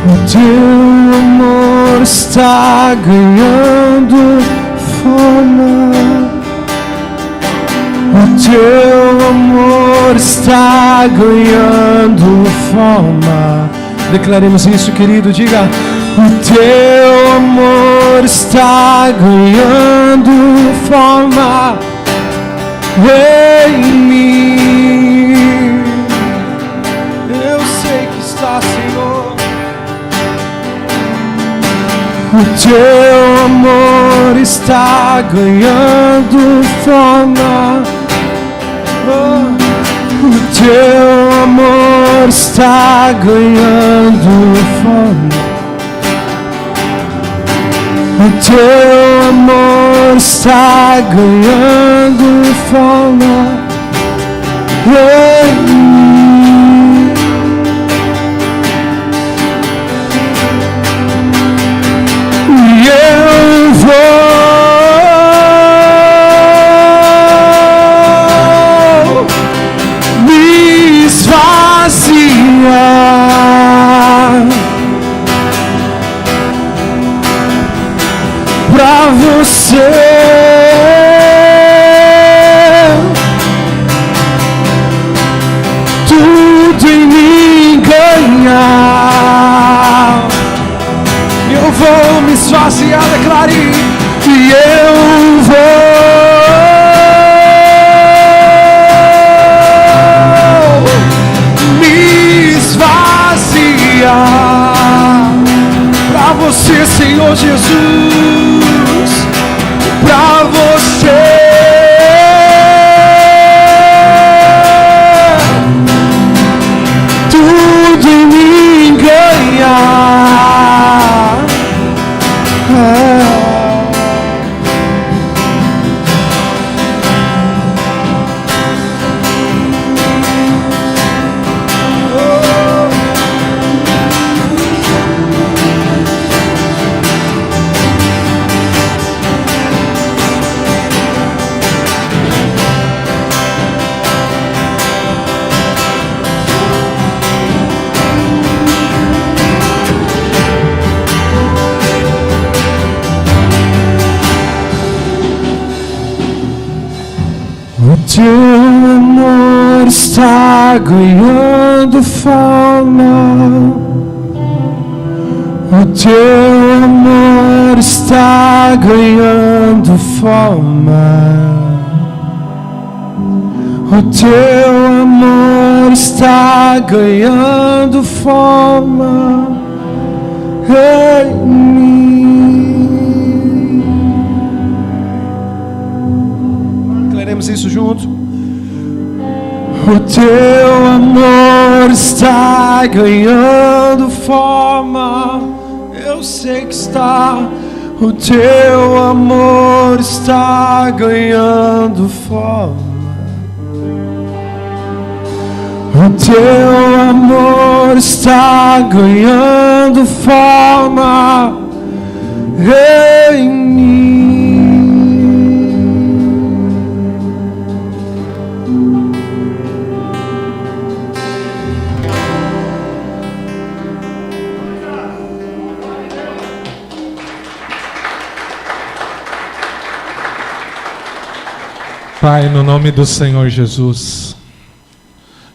S3: O teu amor está ganhando forma. O teu amor está ganhando forma. Declaremos isso, querido, diga: o teu amor está ganhando forma em mim. Eu sei que está, Senhor. O teu amor está ganhando forma. O teu amor está ganhando forma. O teu amor está ganhando forma em mim. E eu vou me esvaziar pra você. você, Senhor Jesus, pra você. Tudo em mim ganhar. O teu amor está ganhando forma. O teu amor está ganhando forma. O teu amor está ganhando forma em mim. Declaremos isso junto. O teu amor está ganhando forma. Eu sei que está. O teu amor está ganhando forma. O teu amor está ganhando forma em mim.
S2: Pai, no nome do Senhor Jesus.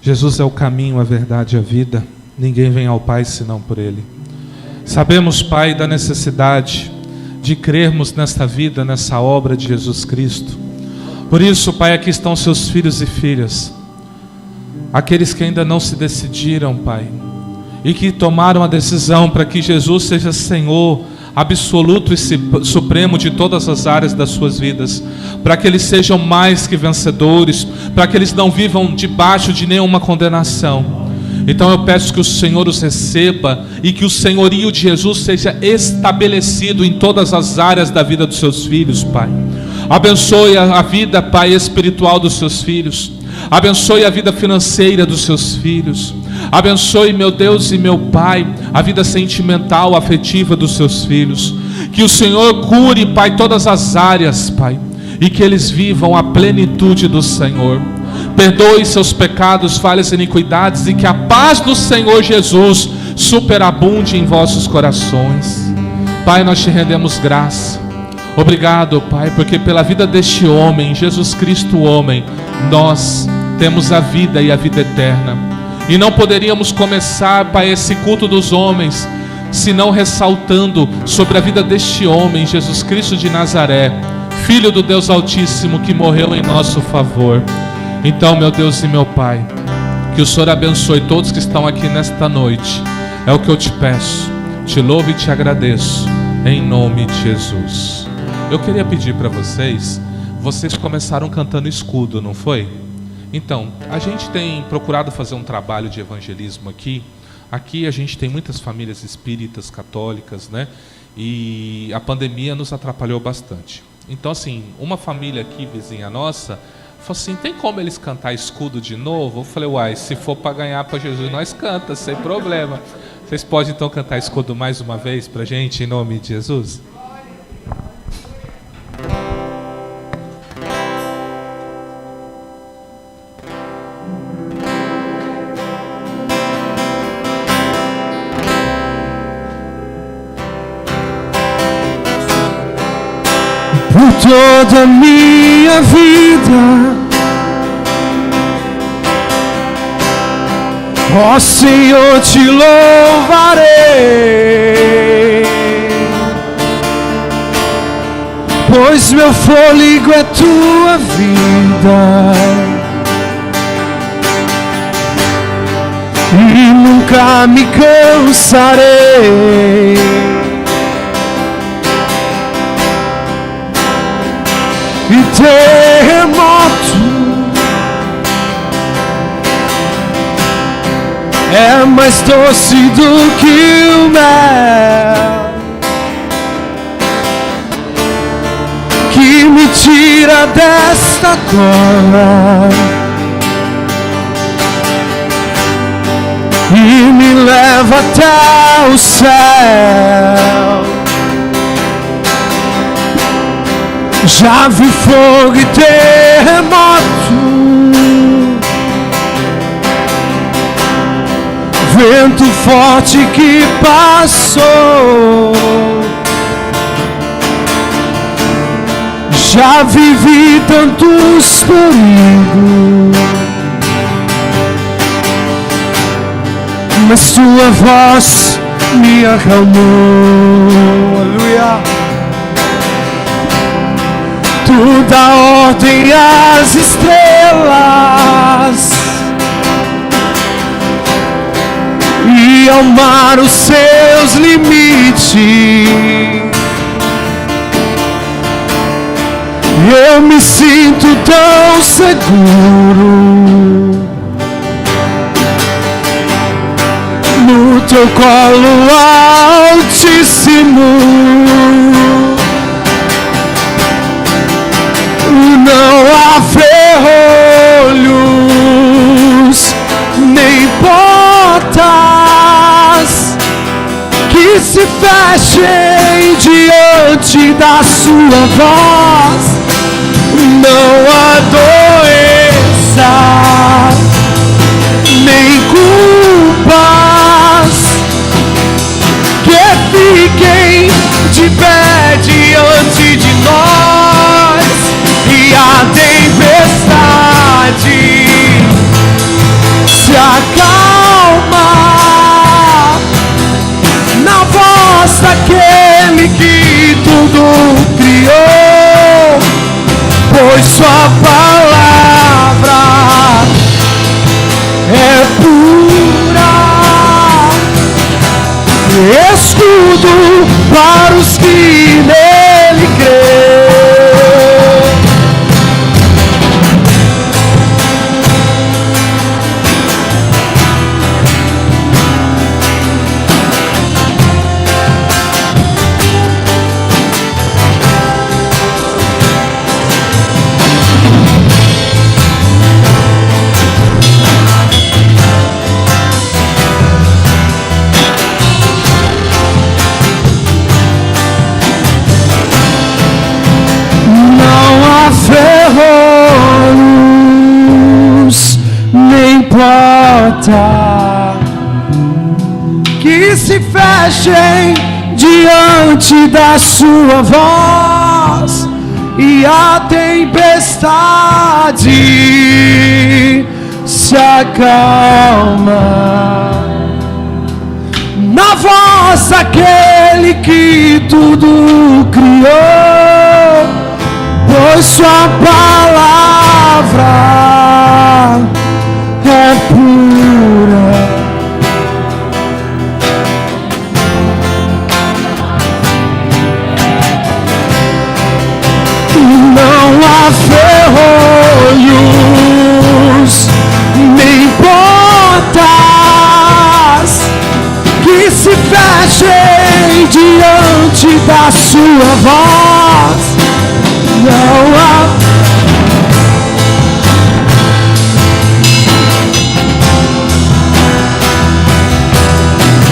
S2: Jesus é o caminho, a verdade e a vida. Ninguém vem ao Pai senão por Ele. Sabemos, Pai, da necessidade de crermos nesta vida, nessa obra de Jesus Cristo. Por isso, Pai, aqui estão seus filhos e filhas, aqueles que ainda não se decidiram, Pai, e que tomaram a decisão para que Jesus seja Senhor absoluto e supremo de todas as áreas das suas vidas, para que eles sejam mais que vencedores, para que eles não vivam debaixo de nenhuma condenação. Então eu peço que o Senhor os receba e que o senhorio de Jesus seja estabelecido em todas as áreas da vida dos seus filhos, Pai. Abençoe a vida, Pai, espiritual dos seus filhos. Abençoe a vida financeira dos seus filhos. Abençoe, meu Deus e meu Pai, a vida sentimental, afetiva dos seus filhos. Que o Senhor cure, Pai, todas as áreas, Pai, e que eles vivam a plenitude do Senhor. Perdoe seus pecados, falhas e iniquidades, e que a paz do Senhor Jesus superabunde em vossos corações. Pai, nós te rendemos graça. Obrigado, Pai, porque pela vida deste homem, Jesus Cristo homem, nós temos a vida e a vida eterna. E não poderíamos começar, Pai, esse culto dos homens, senão ressaltando sobre a vida deste homem, Jesus Cristo de Nazaré, Filho do Deus Altíssimo, que morreu em nosso favor. Então, meu Deus e meu Pai, que o Senhor abençoe todos que estão aqui nesta noite. É o que eu te peço, te louvo e te agradeço, em nome de Jesus. Eu queria pedir para vocês começaram cantando escudo, não foi? Então, a gente tem procurado fazer um trabalho de evangelismo aqui. Aqui a gente tem muitas famílias espíritas, católicas, né? E a pandemia nos atrapalhou bastante. Então, assim, uma família aqui, vizinha nossa, falou assim, tem como eles cantar escudo de novo? Eu falei, uai, se for para ganhar para Jesus, nós canta, sem problema. Vocês podem então cantar escudo mais uma vez pra gente, em nome de Jesus?
S3: Por toda a minha vida, ó Senhor, te louvarei, pois meu fôlego é tua vida e nunca me cansarei terremoto é mais doce do que o mel, que me tira desta cova e me leva até o céu. Já vi fogo e terremoto, vento forte que passou. Já vivi tantos perigos, mas tua voz me acalmou. Aleluia. Tu dá ordem às estrelas e ao mar os seus limites. Eu me sinto tão seguro no teu colo altíssimo. Não há ferrolhos nem portas que se fechem diante da sua voz. Não há doença nem culpas que fiquem de pé diante de nós. E a tempestade se acalma na voz daquele que tudo criou, pois sua palavra é pura, escudo para os que nele crêem. Ferrolhos nem porta que se fechem diante da sua voz. E a tempestade se acalma na voz daquele que tudo criou, pois sua palavra é pura. Não há ferrolhos nem portas que se fechem diante da sua voz. Não há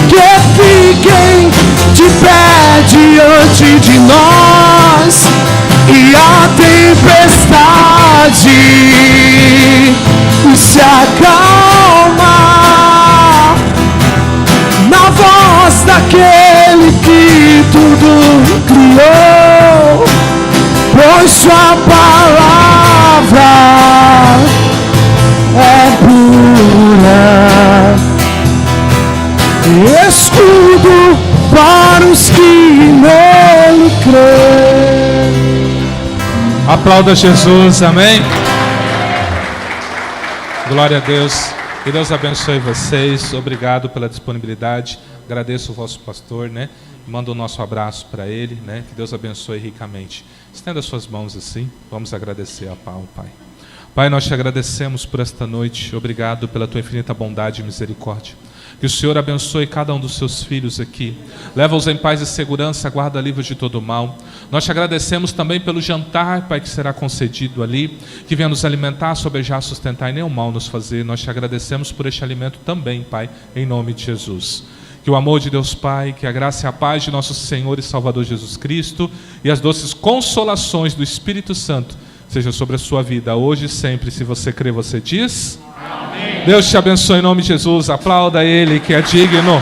S3: que fiquem de pé diante de nós. E a tempestade se acalma na voz daquele que tudo criou, pois sua palavra é pura, escudo para os que nele creem.
S2: Aplauda Jesus, amém? Glória a Deus. Que Deus abençoe vocês. Obrigado pela disponibilidade. Agradeço o vosso pastor, né? Manda o nosso abraço para ele, né? Que Deus abençoe ricamente. Estenda suas mãos assim, vamos agradecer ao Pai. Pai, nós te agradecemos por esta noite, obrigado pela tua infinita bondade e misericórdia. Que o Senhor abençoe cada um dos seus filhos aqui. Leva-os em paz e segurança, guarda livres de todo mal. Nós te agradecemos também pelo jantar, Pai, que será concedido ali, que venha nos alimentar, sobejar, sustentar e nenhum mal nos fazer. Nós te agradecemos por este alimento também, Pai, em nome de Jesus. Que o amor de Deus Pai, que a graça e a paz de nosso Senhor e Salvador Jesus Cristo e as doces consolações do Espírito Santo seja sobre a sua vida, hoje e sempre. Se você crê, você diz... Amém. Deus te abençoe em nome de Jesus. Aplauda Ele, que é digno.